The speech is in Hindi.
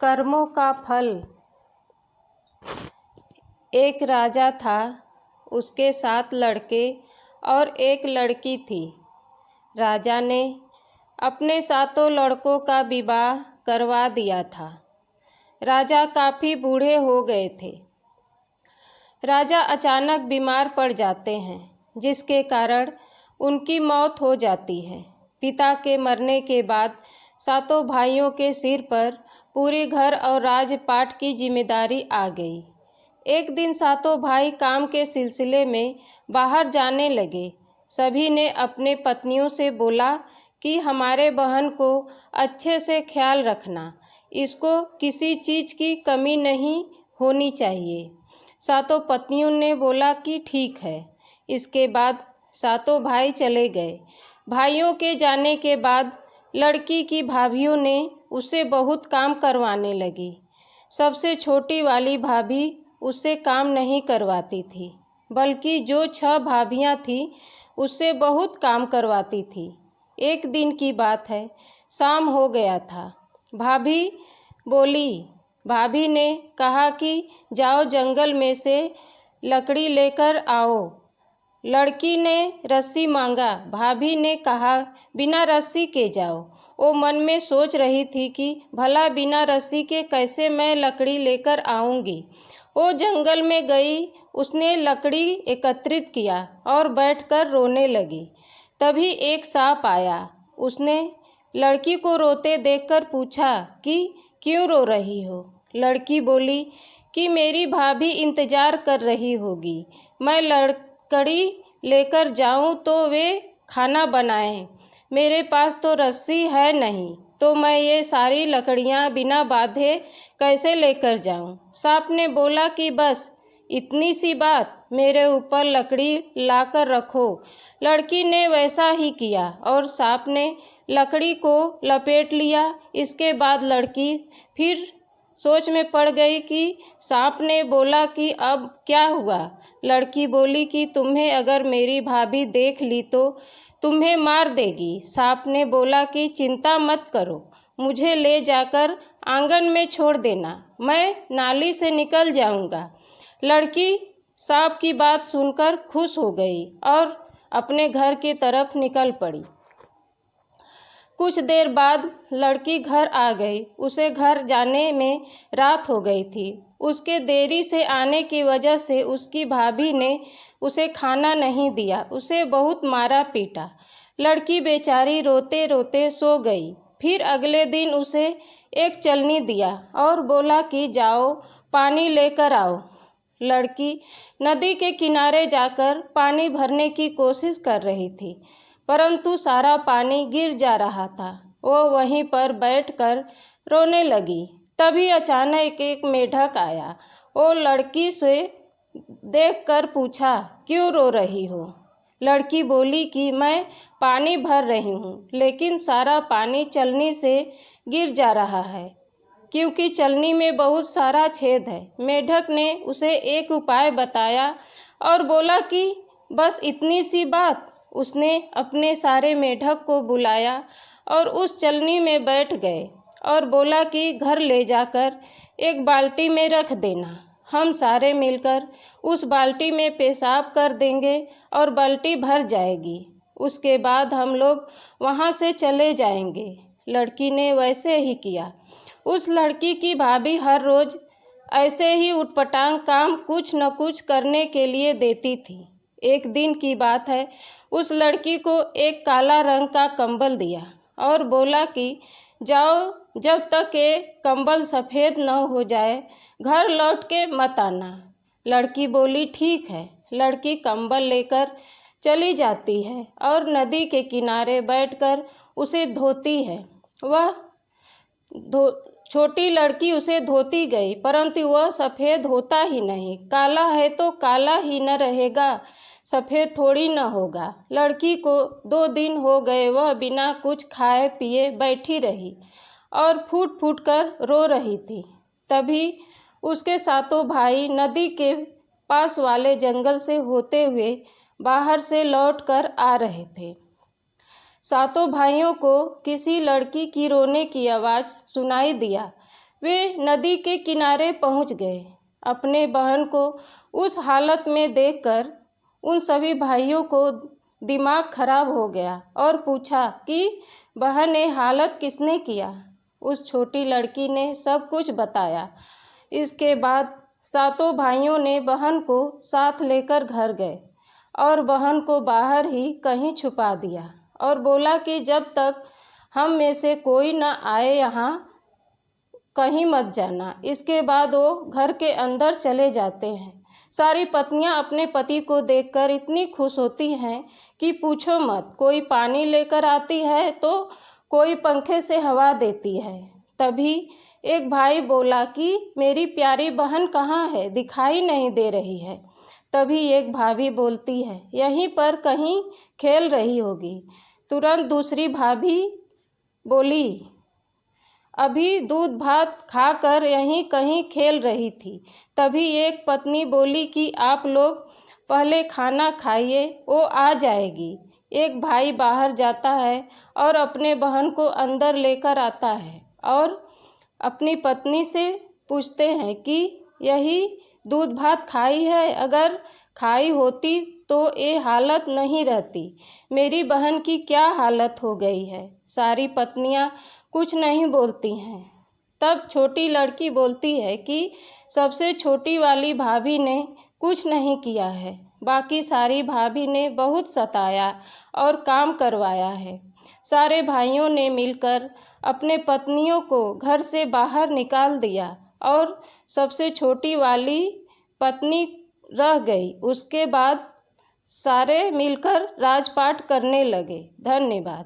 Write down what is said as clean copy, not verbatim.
कर्मों का फल। एक राजा था, उसके 7 लड़के और एक लड़की थी। राजा ने अपने 7 लड़कों का विवाह करवा दिया था। राजा काफ़ी बूढ़े हो गए थे। राजा अचानक बीमार पड़ जाते हैं, जिसके कारण उनकी मौत हो जाती है। पिता के मरने के बाद 7 भाइयों के सिर पर पूरे घर और राजपाट की जिम्मेदारी आ गई। एक दिन 7 भाई काम के सिलसिले में बाहर जाने लगे। सभी ने अपने पत्नियों से बोला कि हमारे बहन को अच्छे से ख्याल रखना, इसको किसी चीज़ की कमी नहीं होनी चाहिए। 7 पत्नियों ने बोला कि ठीक है। इसके बाद 7 भाई चले गए। भाइयों के जाने के बाद लड़की की भाभियों ने उसे बहुत काम करवाने लगी। सबसे छोटी वाली भाभी उससे काम नहीं करवाती थी, बल्कि जो 6 भाभियां थीं उससे बहुत काम करवाती थी। एक दिन की बात है, शाम हो गया था। भाभी बोली। भाभी ने कहा कि जाओ जंगल में से लकड़ी लेकर आओ। लड़की ने रस्सी मांगा। भाभी ने कहा बिना रस्सी के जाओ। वो मन में सोच रही थी कि भला बिना रस्सी के कैसे मैं लकड़ी लेकर आऊँगी। वो जंगल में गई, उसने लकड़ी एकत्रित किया और बैठकर रोने लगी। तभी एक सांप आया। उसने लड़की को रोते देखकर पूछा कि क्यों रो रही हो। लड़की बोली कि मेरी भाभी इंतजार कर रही होगी। मैं लकड़ी लेकर जाऊं तो वे खाना बनाएं। मेरे पास तो रस्सी है नहीं, तो मैं ये सारी लकड़ियां बिना बांधे कैसे लेकर जाऊं। सांप ने बोला कि बस इतनी सी बात, मेरे ऊपर लकड़ी लाकर रखो। लड़की ने वैसा ही किया और सांप ने लकड़ी को लपेट लिया। इसके बाद लड़की फिर सोच में पड़ गई कि सांप ने बोला कि अब क्या हुआ। लड़की बोली कि तुम्हें अगर मेरी भाभी देख ली तो तुम्हें मार देगी। सांप ने बोला कि चिंता मत करो, मुझे ले जाकर आंगन में छोड़ देना, मैं नाली से निकल जाऊंगा। लड़की सांप की बात सुनकर खुश हो गई और अपने घर की तरफ निकल पड़ी। कुछ देर बाद लड़की घर आ गई। उसे घर जाने में रात हो गई थी। उसके देरी से आने की वजह से उसकी भाभी ने उसे खाना नहीं दिया, उसे बहुत मारा पीटा। लड़की बेचारी रोते रोते सो गई। फिर अगले दिन उसे एक चलनी दिया और बोला कि जाओ पानी लेकर आओ। लड़की नदी के किनारे जाकर पानी भरने की कोशिश कर रही थी, परंतु सारा पानी गिर जा रहा था। वो वहीं पर बैठकर रोने लगी। तभी अचानक एक मेढक आया। वो लड़की से देखकर पूछा, क्यों रो रही हो। लड़की बोली कि मैं पानी भर रही हूँ, लेकिन सारा पानी चलनी से गिर जा रहा है, क्योंकि चलनी में बहुत सारा छेद है। मेढक ने उसे एक उपाय बताया और बोला कि बस इतनी सी बात। उसने अपने सारे मेढक को बुलाया और उस चलनी में बैठ गए और बोला कि घर ले जाकर एक बाल्टी में रख देना, हम सारे मिलकर उस बाल्टी में पेशाब कर देंगे और बाल्टी भर जाएगी। उसके बाद हम लोग वहाँ से चले जाएंगे। लड़की ने वैसे ही किया। उस लड़की की भाभी हर रोज़ ऐसे ही उटपटांग काम कुछ न कुछ करने के लिए देती थी। एक दिन की बात है, उस लड़की को एक काला रंग का कंबल दिया और बोला कि जाओ, जब तक ये कंबल सफ़ेद न हो जाए घर लौट के मत आना। लड़की बोली ठीक है। लड़की कंबल लेकर चली जाती है और नदी के किनारे बैठकर उसे धोती है। वह छोटी लड़की उसे धोती गई, परंतु वह सफ़ेद होता ही नहीं। काला है तो काला ही न रहेगा, सफ़ेद थोड़ी न होगा। लड़की को 2 दिन हो गए, वह बिना कुछ खाए पिए बैठी रही और फूट फूट कर रो रही थी। तभी उसके 7 भाई नदी के पास वाले जंगल से होते हुए बाहर से लौटकर आ रहे थे। 7 भाइयों को किसी लड़की की रोने की आवाज़ सुनाई दिया। वे नदी के किनारे पहुंच गए। अपने बहन को उस हालत में देखकर उन सभी भाइयों को दिमाग खराब हो गया और पूछा कि बहन, ये हालत किसने किया। उस छोटी लड़की ने सब कुछ बताया। इसके बाद सातों भाइयों ने बहन को साथ लेकर घर गए और बहन को बाहर ही कहीं छुपा दिया और बोला कि जब तक हम में से कोई न आए यहाँ कहीं मत जाना। इसके बाद वो घर के अंदर चले जाते हैं। सारी पत्नियां अपने पति को देखकर इतनी खुश होती हैं कि पूछो मत। कोई पानी लेकर आती है तो कोई पंखे से हवा देती है। तभी एक भाई बोला कि मेरी प्यारी बहन कहाँ है, दिखाई नहीं दे रही है। तभी एक भाभी बोलती है, यहीं पर कहीं खेल रही होगी। तुरंत दूसरी भाभी बोली, अभी दूध भात खाकर यहीं कहीं खेल रही थी। तभी एक पत्नी बोली कि आप लोग पहले खाना खाइए, वो आ जाएगी। एक भाई बाहर जाता है और अपने बहन को अंदर लेकर आता है और अपनी पत्नी से पूछते हैं कि यही दूध भात खाई है, अगर खाई होती तो ये हालत नहीं रहती। मेरी बहन की क्या हालत हो गई है। सारी पत्नियां कुछ नहीं बोलती हैं। तब छोटी लड़की बोलती है कि सबसे छोटी वाली भाभी ने कुछ नहीं किया है, बाकी सारी भाभी ने बहुत सताया और काम करवाया है। सारे भाइयों ने मिलकर अपने पत्नियों को घर से बाहर निकाल दिया और सबसे छोटी वाली पत्नी रह गई। उसके बाद सारे मिलकर राजपाट करने लगे। धन्यवाद।